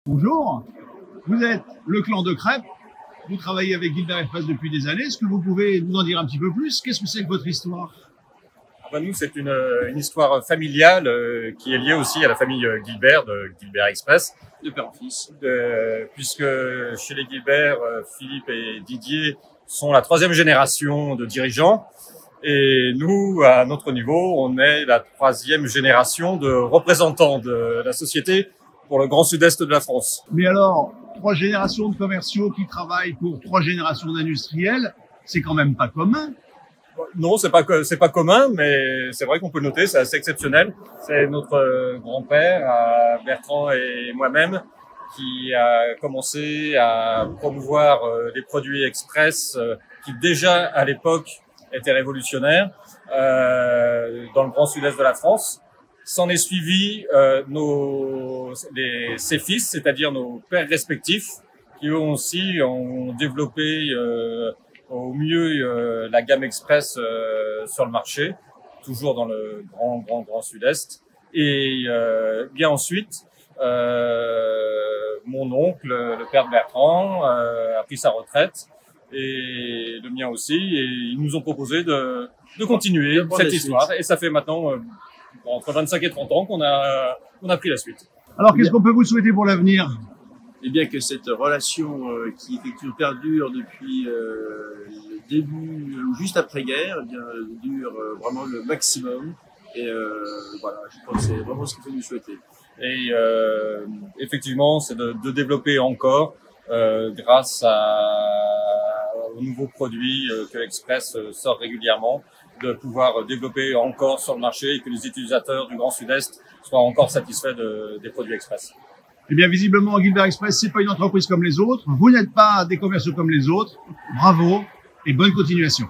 Bonjour, vous êtes le clan de Crêpes, vous travaillez avec Gilbert Express depuis des années, est-ce que vous pouvez nous en dire un petit peu plus? Qu'est-ce que c'est que votre histoire? Nous, c'est une histoire familiale qui est liée aussi à la famille Gilbert, de Gilbert Express. De père en fils. Puisque chez les Gilbert, Philippe et Didier sont la troisième génération de dirigeants. Et nous, à notre niveau, on est la troisième génération de représentants de la société pour le Grand Sud-Est de la France. Mais alors, 3 générations de commerciaux qui travaillent pour 3 générations d'industriels, c'est quand même pas commun. Non, c'est pas commun, mais c'est vrai qu'on peut le noter, c'est assez exceptionnel. C'est notre grand-père, Bertrand et moi-même, qui a commencé à promouvoir les produits express qui déjà à l'époque étaient révolutionnaires dans le Grand Sud-Est de la France. S'en est suivi ses fils, c'est-à-dire nos pères respectifs, qui eux aussi ont développé au mieux la gamme express sur le marché, toujours dans le grand Sud-Est. Et bien ensuite, mon oncle, le père de Bertrand, a pris sa retraite, et le mien aussi, et ils nous ont proposé de continuer cette histoire. Et ça fait maintenant entre 25 et 30 ans qu'on a pris la suite. Alors, qu'est-ce qu'on peut vous souhaiter pour l'avenir? Eh bien que cette relation qui effectivement perdure depuis le début ou juste après-guerre, eh bien dure vraiment le maximum. Et voilà, je pense que c'est vraiment ce qu'il faut nous souhaiter. Et effectivement, c'est de développer encore grâce aux nouveaux produits que l'Express sort régulièrement, de pouvoir développer encore sur le marché et que les utilisateurs du Grand Sud-Est soient encore satisfaits des produits Express. Eh bien, visiblement, Gilbert Express, c'est pas une entreprise comme les autres. Vous n'êtes pas des commerciaux comme les autres. Bravo et bonne continuation.